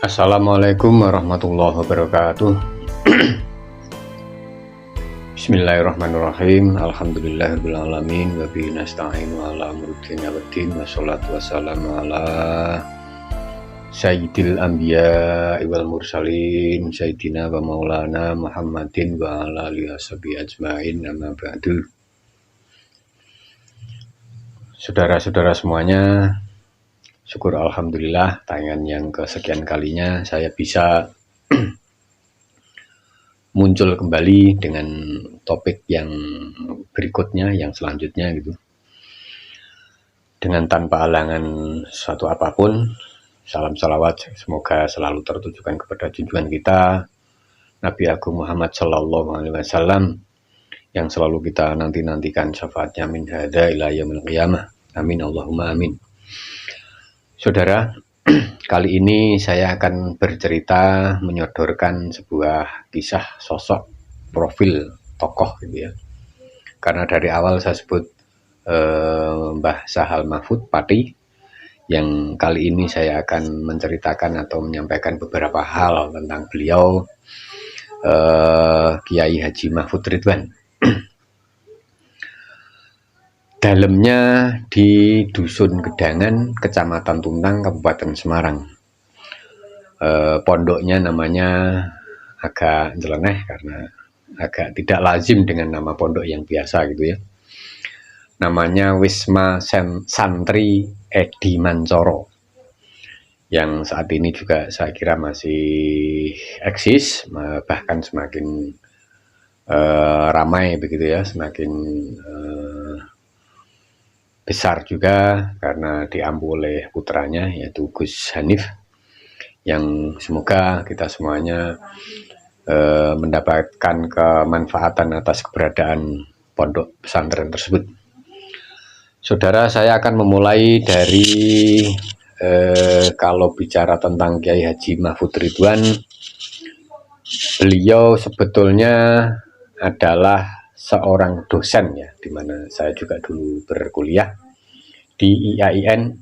Assalamualaikum warahmatullahi wabarakatuh. Bismillahirrahmanirrahim. Alhamdulillahirabbil alamin wa bihi nasta'inu ala umuri dunya waddin wassalatu wassalamu ala sayyidil anbiya wal mursalin sayyidina wa maulana Muhammadin wa ala alihi washabihi ajmain, amma ba'du. Saudara-saudara semuanya, syukur alhamdulillah tayangan yang kesekian kalinya saya bisa muncul kembali dengan topik yang berikutnya, yang selanjutnya gitu. Dengan tanpa halangan suatu apapun, salam salawat semoga selalu tertujukan kepada junjungan kita Nabi Agung Muhammad Sallallahu Alaihi Wasallam yang selalu kita nantikan syafaatnya min hada ila yaumil qiyamah. Amin Allahumma amin. Saudara, kali ini saya akan bercerita menyodorkan sebuah kisah sosok profil tokoh gitu ya. Karena dari awal saya sebut Mbah Sahal Mahfud Pati, yang kali ini saya akan menceritakan atau menyampaikan beberapa hal tentang beliau, Kiai Haji Mahfud Ridwan. Dalemnya di Dusun Gedangan, Kecamatan Tuntang, Kabupaten Semarang. Pondoknya namanya agak nyeleneh karena agak tidak lazim dengan nama pondok yang biasa gitu ya. Namanya Wisma Santri Edi Mancoro, yang saat ini juga saya kira masih eksis, bahkan semakin ramai begitu ya, semakin besar juga karena diampu oleh putranya yaitu Gus Hanif, yang semoga kita semuanya mendapatkan kemanfaatan atas keberadaan pondok pesantren tersebut. Saudara, saya akan memulai dari kalau bicara tentang Kiai Haji Mahfud Ridwan, beliau sebetulnya adalah seorang dosen ya, di mana saya juga dulu berkuliah di IAIN,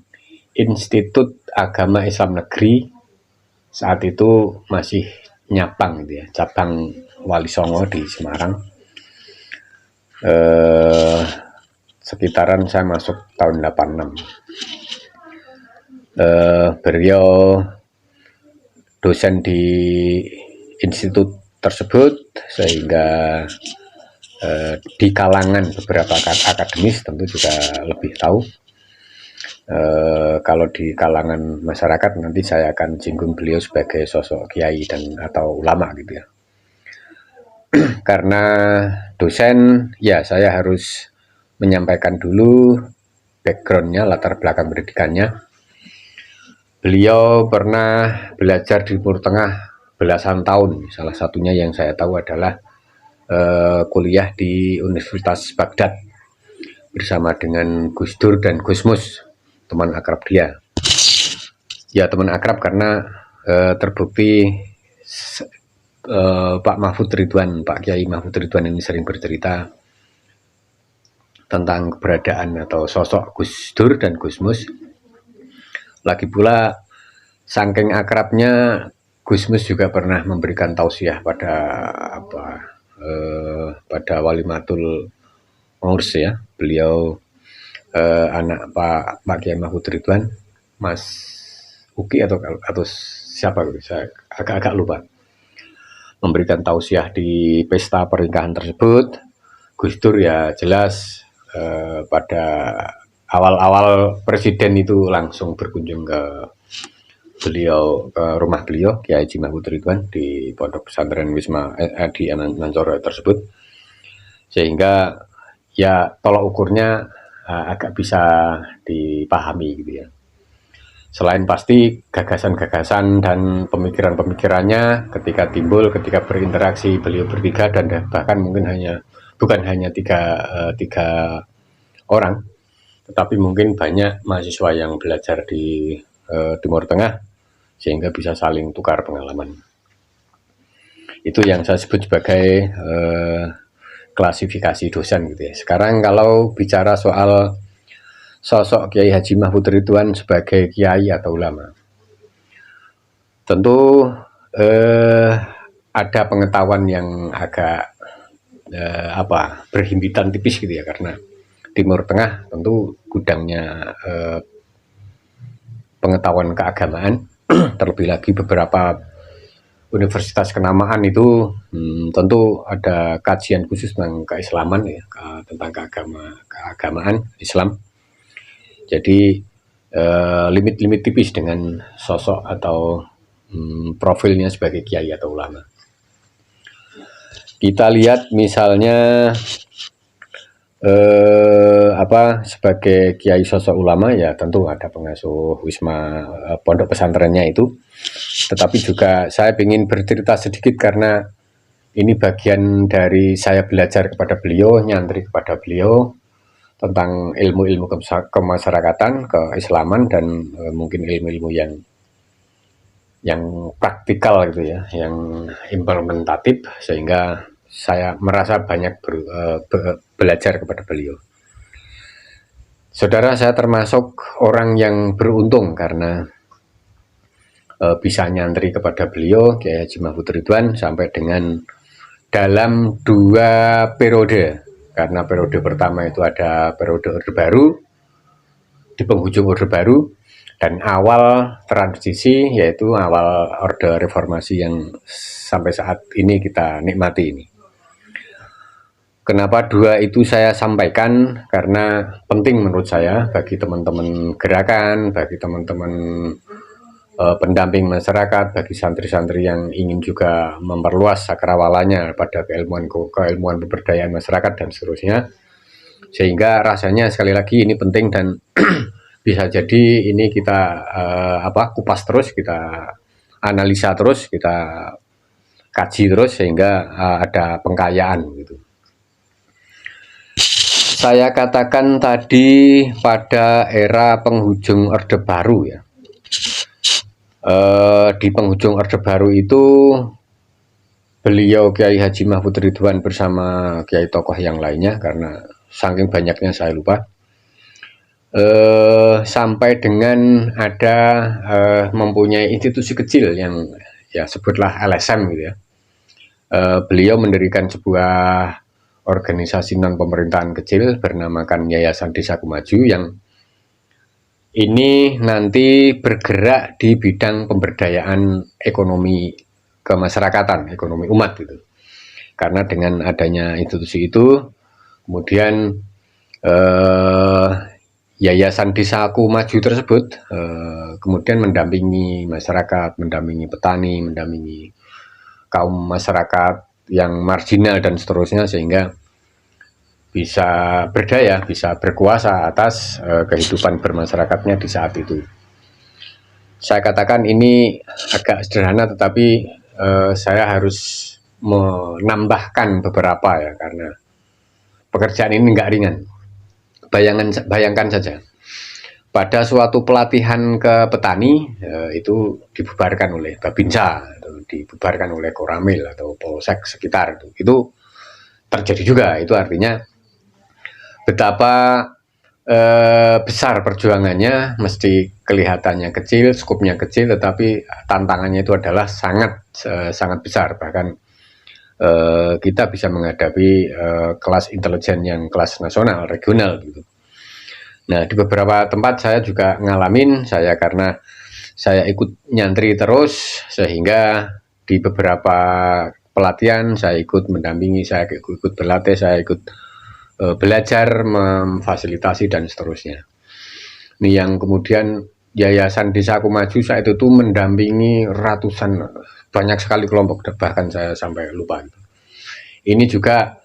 Institut Agama Islam Negeri. Saat itu masih Nyapang gitu ya, cabang Wali Songo di Semarang. Sekitaran saya masuk tahun 86. Beliau dosen di institut tersebut, sehingga di kalangan beberapa akademis tentu juga lebih tahu. Kalau di kalangan masyarakat nanti saya akan singgung beliau sebagai sosok kiai dan atau ulama gitu ya. Karena dosen ya, saya harus menyampaikan dulu backgroundnya, latar belakang pendidikannya. Beliau pernah belajar di Timur Tengah belasan tahun. Salah satunya yang saya tahu adalah kuliah di Universitas Baghdad bersama dengan Gus Dur dan Gus Mus, teman akrab dia. Ya, teman akrab karena terbukti Pak Mahfud Ridwan, Pak Kiai Mahfud Ridwan ini sering bercerita tentang keberadaan atau sosok Gus Dur dan Gus Mus. Lagi pula saking akrabnya, Gus Mus juga pernah memberikan tausiah pada pada Walimatul Urs ya. Beliau anak Pak Kiai Mahfud Ridwan, Mas Uki atau siapa gitu, saya agak lupa, memberikan tausiah di pesta pernikahan tersebut. Gus Dur ya jelas pada awal-awal presiden itu langsung berkunjung ke beliau, ke rumah beliau Kiai Haji Mahfud Ridwan di pondok pesantren Wisma Edi Mancoro tersebut, sehingga ya tolak ukurnya agak bisa dipahami gitu ya. Selain pasti gagasan-gagasan dan pemikiran-pemikirannya ketika timbul, ketika berinteraksi beliau bertiga, dan bahkan mungkin bukan hanya tiga orang, tetapi mungkin banyak mahasiswa yang belajar di Timur Tengah, sehingga bisa saling tukar pengalaman. Itu yang saya sebut sebagai klasifikasi dosen gitu ya. Sekarang kalau bicara soal sosok Kiai Haji Mahfud Ridwan sebagai kiai atau ulama, tentu ada pengetahuan yang agak berhimpitan tipis gitu ya, karena Timur Tengah tentu gudangnya pengetahuan keagamaan. Terlebih lagi beberapa universitas kenamaan itu tentu ada kajian khusus tentang keislaman ya, tentang keagamaan Islam. Jadi limit-limit tipis dengan sosok atau profilnya sebagai kiai atau ulama. Kita lihat misalnya sebagai kiai sosok ulama ya tentu ada pengasuh wisma pondok pesantrennya itu, tetapi juga saya ingin bercerita sedikit karena ini bagian dari saya belajar kepada beliau, nyantri kepada beliau tentang ilmu-ilmu kemasyarakatan, keislaman, dan mungkin ilmu-ilmu yang praktikal gitu ya, yang implementatif, sehingga saya merasa banyak belajar kepada beliau. Saudara, saya termasuk orang yang beruntung karena bisa nyantri kepada beliau, Kiai Haji Mahfud Ridwan, sampai dengan dalam 2 periode. Karena periode pertama itu ada periode Orde Baru, di penghujung Orde Baru, dan awal transisi, yaitu awal Orde Reformasi yang sampai saat ini kita nikmati ini. Kenapa 2 itu saya sampaikan? Karena penting menurut saya bagi teman-teman gerakan, bagi teman-teman pendamping masyarakat, bagi santri-santri yang ingin juga memperluas cakrawalanya pada keilmuan pemberdayaan masyarakat dan seterusnya. Sehingga rasanya sekali lagi ini penting dan bisa jadi ini kita kupas terus, kita analisa terus, kita kaji terus sehingga ada pengkayaan gitu. Saya katakan tadi pada era penghujung Orde Baru ya. Di penghujung Orde Baru itu beliau Kiai Haji Mahfud Ridwan bersama kiai tokoh yang lainnya, karena saking banyaknya saya lupa, sampai dengan ada mempunyai institusi kecil yang ya sebutlah LSM gitu ya. Beliau mendirikan sebuah organisasi non pemerintahan kecil bernamakan Yayasan Desaku Maju, yang ini nanti bergerak di bidang pemberdayaan ekonomi kemasyarakatan, ekonomi umat gitu. Karena dengan adanya institusi itu, kemudian Yayasan Desaku Maju tersebut kemudian mendampingi masyarakat, mendampingi petani, mendampingi kaum masyarakat yang marginal dan seterusnya, sehingga bisa berdaya, bisa berkuasa atas kehidupan bermasyarakatnya di saat itu. Saya katakan ini agak sederhana, tetapi saya harus menambahkan beberapa ya, karena pekerjaan ini nggak ringan. Bayangkan saja, pada suatu pelatihan ke petani itu dibubarkan oleh Babinsa, dibubarkan oleh Koramil atau Polsek sekitar itu terjadi juga. Itu artinya betapa besar perjuangannya, mesti kelihatannya kecil, skupnya kecil, tetapi tantangannya itu adalah sangat besar. Bahkan kita bisa menghadapi kelas intelijen yang kelas nasional, regional gitu. Nah, di beberapa tempat saya juga ngalamin, karena saya ikut nyantri terus, sehingga di beberapa pelatihan saya ikut mendampingi, saya ikut berlatih, saya ikut belajar, memfasilitasi dan seterusnya. Ini yang kemudian Yayasan Desaku Maju saat itu mendampingi ratusan, banyak sekali kelompok, bahkan saya sampai lupa. Ini juga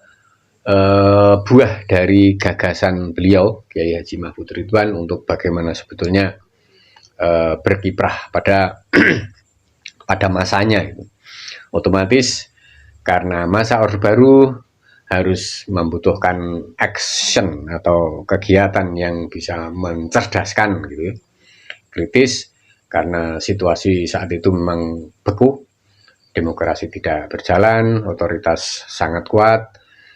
buah dari gagasan beliau Kiai Haji Mahfud Ridwan untuk bagaimana sebetulnya berkiprah pada pada masanya gitu. Otomatis karena masa Orde Baru harus membutuhkan action atau kegiatan yang bisa mencerdaskan gitu, kritis, karena situasi saat itu memang beku, demokrasi tidak berjalan, otoritas sangat kuat,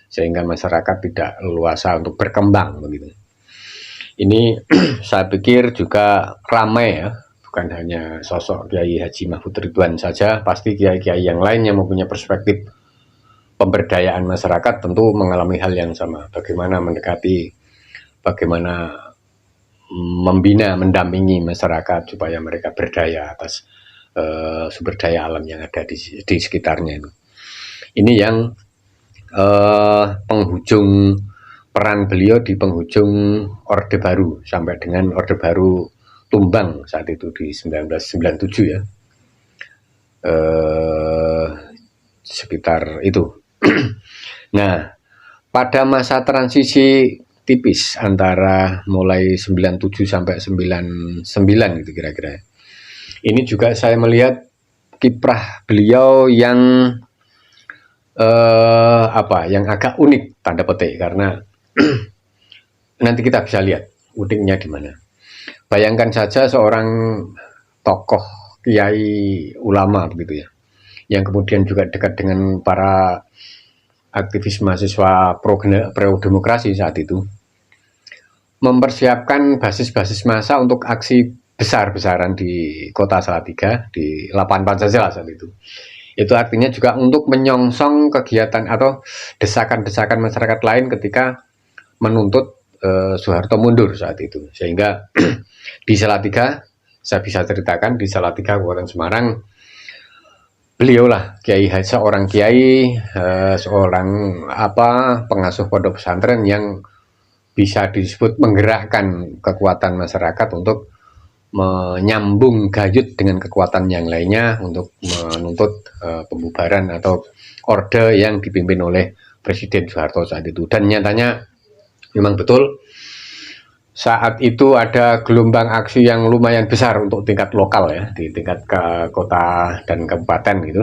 sehingga masyarakat tidak leluasa untuk berkembang begitu. Ini saya pikir juga ramai ya, bukan hanya sosok Kiai Haji Mahfud Ridwan saja, pasti kiai-kiai yang lain yang mempunyai perspektif pemberdayaan masyarakat tentu mengalami hal yang sama. Bagaimana mendekati, bagaimana membina, mendampingi masyarakat supaya mereka berdaya atas sumber daya alam yang ada di sekitarnya itu. Ini yang penghujung peran beliau di penghujung Orde Baru sampai dengan Orde Baru tumbang saat itu di 1997 ya, sekitar itu. Nah, pada masa transisi tipis antara mulai 97 sampai 99 gitu kira-kira. Ini juga saya melihat kiprah beliau yang yang agak unik tanda petik, karena nanti kita bisa lihat uniknya di mana. Bayangkan saja seorang tokoh kiai ulama begitu ya, yang kemudian juga dekat dengan para aktivis mahasiswa pro demokrasi saat itu, mempersiapkan basis-basis massa untuk aksi besar-besaran di kota Salatiga, di lapangan Pancasila saat itu. Itu artinya juga untuk menyongsong kegiatan atau desakan-desakan masyarakat lain ketika menuntut Soeharto mundur saat itu. Sehingga di Salatiga, saya bisa ceritakan di Salatiga, Kabupaten Semarang, beliaulah seorang kiai, seorang pengasuh pondok pesantren yang bisa disebut menggerakkan kekuatan masyarakat untuk menyambung gayut dengan kekuatan yang lainnya untuk menuntut pembubaran atau orde yang dipimpin oleh Presiden Soeharto saat itu. Dan nyatanya memang betul saat itu ada gelombang aksi yang lumayan besar untuk tingkat lokal ya, di tingkat kota dan kabupaten gitu,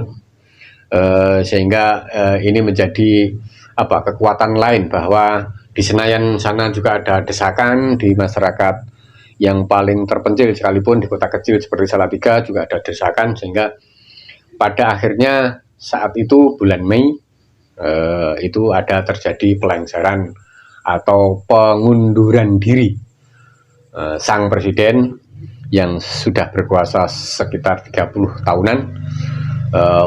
sehingga ini menjadi kekuatan lain bahwa di Senayan sana juga ada desakan, di masyarakat yang paling terpencil sekalipun di kota kecil seperti Salatiga juga ada desakan, sehingga pada akhirnya saat itu bulan Mei itu ada terjadi pelengseran atau pengunduran diri sang presiden yang sudah berkuasa sekitar 30 tahunan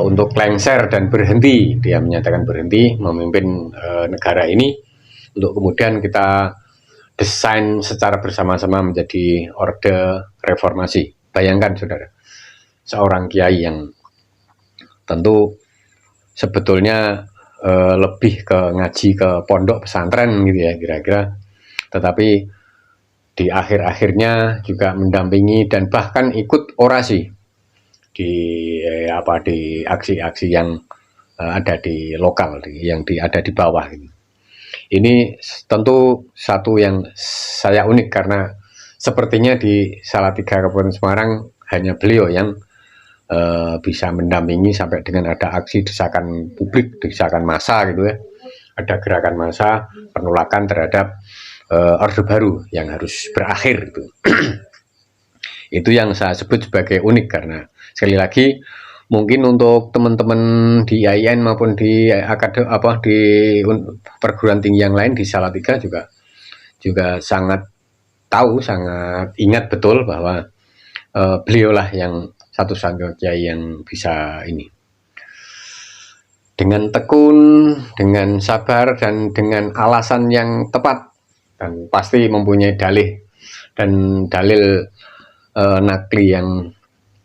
untuk lengser dan berhenti. Dia menyatakan berhenti memimpin negara ini untuk kemudian kita desain secara bersama-sama menjadi orde reformasi. Bayangkan saudara, seorang kiai yang tentu sebetulnya lebih ke ngaji ke pondok pesantren gitu ya kira-kira, tetapi di akhir-akhirnya juga mendampingi dan bahkan ikut orasi di aksi-aksi yang ada di lokal, ada di bawah gitu. Ini tentu satu yang saya unik karena sepertinya di Salatiga Kabupaten Semarang hanya beliau yang bisa mendampingi sampai dengan ada aksi desakan publik, desakan massa gitu ya, ada gerakan massa penolakan terhadap Orde Baru yang harus berakhir itu. Itu yang saya sebut sebagai unik karena sekali lagi mungkin untuk teman-teman di IAIN maupun di di perguruan tinggi yang lain di Salatiga juga sangat tahu, sangat ingat betul bahwa beliaulah yang satu-satunya kiai yang bisa ini dengan tekun, dengan sabar dan dengan alasan yang tepat, dan pasti mempunyai dalil nakli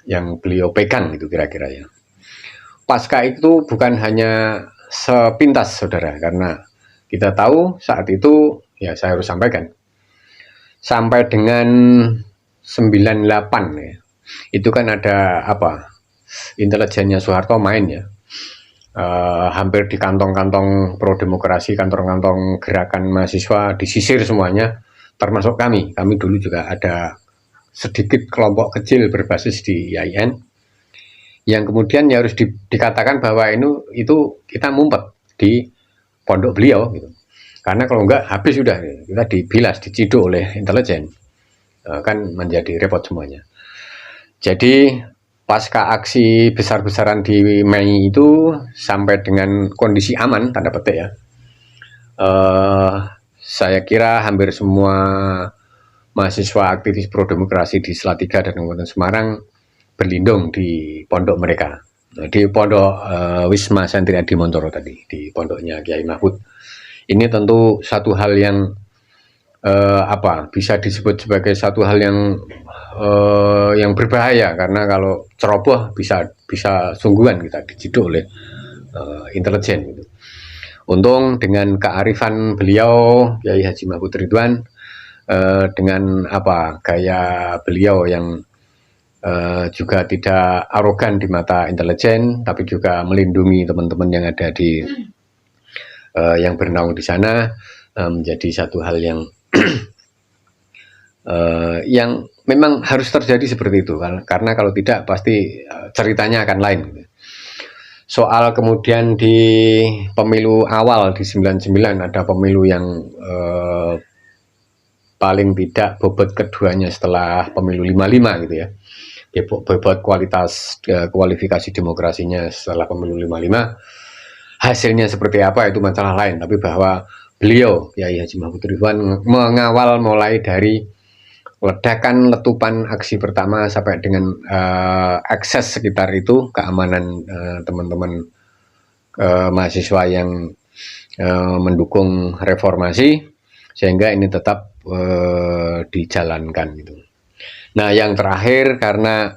yang beliau pegang itu kira-kira ya. Pasca itu bukan hanya sepintas saudara, karena kita tahu saat itu ya saya harus sampaikan sampai dengan 98 ya, itu kan ada intelijennya Soeharto main ya, hampir di kantong-kantong pro demokrasi, kantong-kantong gerakan mahasiswa disisir semuanya, termasuk kami dulu juga ada sedikit kelompok kecil berbasis di IAIN yang kemudian ya harus dikatakan bahwa itu kita ngumpet di pondok beliau gitu. Karena kalau enggak habis sudah, kita dibilas, diciduk oleh intelijen, kan menjadi repot semuanya. Jadi pasca aksi besar-besaran di Mei itu sampai dengan kondisi aman tanda petik ya, saya kira hampir semua mahasiswa aktivis pro demokrasi di Salatiga dan Kabupaten Semarang berlindung di pondok mereka, di pondok Wisma Santri Adi Montoro tadi, di pondoknya Kiai Mahfud. Ini tentu satu hal yang bisa disebut sebagai satu hal yang berbahaya, karena kalau ceroboh bisa sungguhan kita diciduk oleh intelijen gitu. Untung dengan kearifan beliau Kiai Haji Mahfud Ridwan, dengan gaya beliau yang juga tidak arogan di mata intelijen, tapi juga melindungi teman-teman yang ada di yang bernaung di sana, menjadi satu hal yang yang memang harus terjadi seperti itu, karena kalau tidak pasti ceritanya akan lain. Soal kemudian di pemilu awal di 99 ada pemilu yang paling tidak bobot keduanya setelah pemilu 55 gitu ya, bobot kualifikasi demokrasinya setelah pemilu 55. Hasilnya seperti apa itu masalah lain, tapi bahwa beliau Kiai Haji Mahfud Ridwan mengawal mulai dari ledakan letupan aksi pertama sampai dengan akses sekitar itu, keamanan teman-teman mahasiswa yang mendukung reformasi, sehingga ini tetap dijalankan gitu. Nah, yang terakhir, karena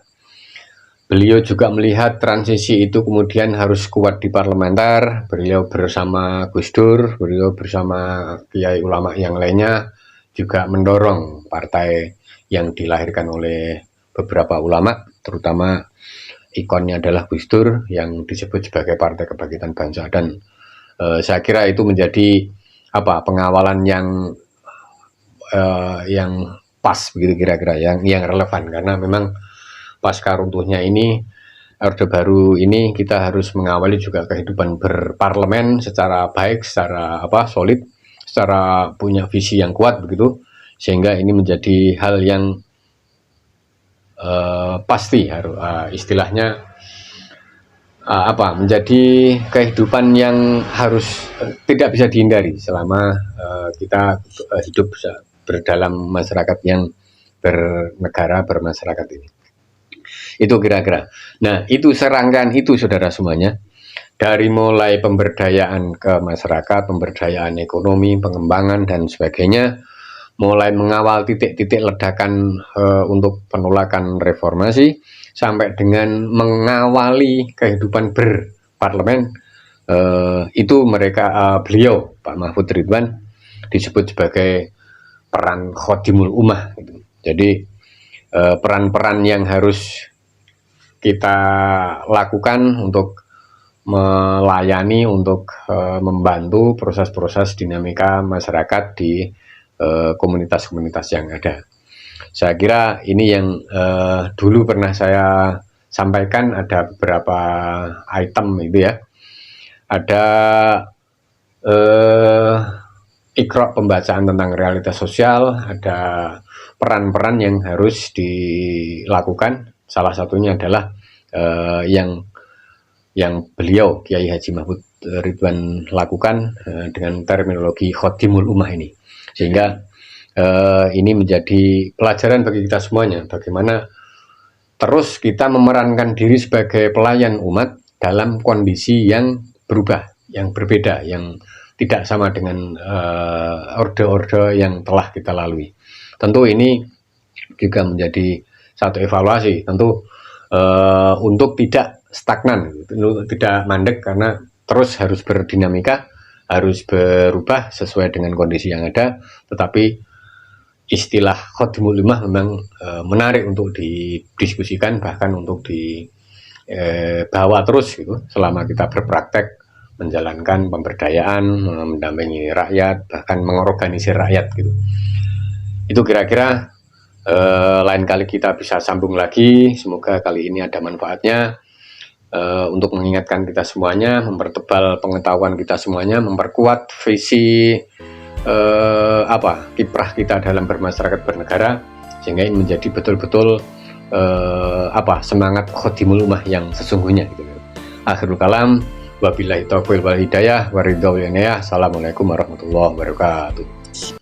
beliau juga melihat transisi itu kemudian harus kuat di parlementer, beliau bersama Gus Dur, beliau bersama kiai ulama yang lainnya juga mendorong partai yang dilahirkan oleh beberapa ulama, terutama ikonnya adalah Gus Dur yang disebut sebagai Partai Kebangkitan Bangsa. Dan saya kira itu menjadi pengawalan yang pas begitu, kira-kira yang relevan, karena memang pasca runtuhnya ini Orde Baru ini kita harus mengawali juga kehidupan berparlemen secara baik, secara solid, secara punya visi yang kuat begitu, sehingga ini menjadi hal yang pasti harus istilahnya menjadi kehidupan yang harus tidak bisa dihindari selama kita hidup berdalam masyarakat yang bernegara, bermasyarakat ini. Itu kira-kira. Nah, itu serangkaian itu saudara semuanya, dari mulai pemberdayaan ke masyarakat, pemberdayaan ekonomi, pengembangan dan sebagainya, mulai mengawal titik-titik ledakan untuk penolakan reformasi, sampai dengan mengawali kehidupan berparlemen, itu mereka beliau Pak Mahfud Ridwan disebut sebagai peran Khodimul Ummah gitu. Jadi peran-peran yang harus kita lakukan untuk melayani, untuk membantu proses-proses dinamika masyarakat di komunitas-komunitas yang ada. Saya kira ini yang dulu pernah saya sampaikan, ada beberapa item itu ya. Ada Iqra pembacaan tentang realitas sosial, ada peran-peran yang harus dilakukan. Salah satunya adalah yang beliau Kiai Haji Mahfud Ridwan lakukan dengan terminologi Khodimul Ummah ini, sehingga ini menjadi pelajaran bagi kita semuanya, bagaimana terus kita memerankan diri sebagai pelayan umat dalam kondisi yang berubah, yang berbeda, yang tidak sama dengan orde-orde yang telah kita lalui. Tentu ini juga menjadi satu evaluasi, tentu untuk tidak stagnan, tidak mandek, karena terus harus berdinamika, harus berubah sesuai dengan kondisi yang ada. Tetapi istilah Khodimul Ummah memang menarik untuk didiskusikan, bahkan untuk dibawa terus gitu, selama kita berpraktek menjalankan pemberdayaan, mendampingi rakyat, bahkan mengorganisir rakyat gitu. Itu kira-kira. Lain kali kita bisa sambung lagi, semoga kali ini ada manfaatnya untuk mengingatkan kita semuanya, mempertebal pengetahuan kita semuanya, memperkuat visi kiprah kita dalam bermasyarakat bernegara, sehingga ini menjadi betul-betul semangat Khodimul Ummah yang sesungguhnya gitu. Akhirul kalam, wabillahi taufiq wal hidayah, waridha wal inayah. Assalamualaikum warahmatullahi wabarakatuh.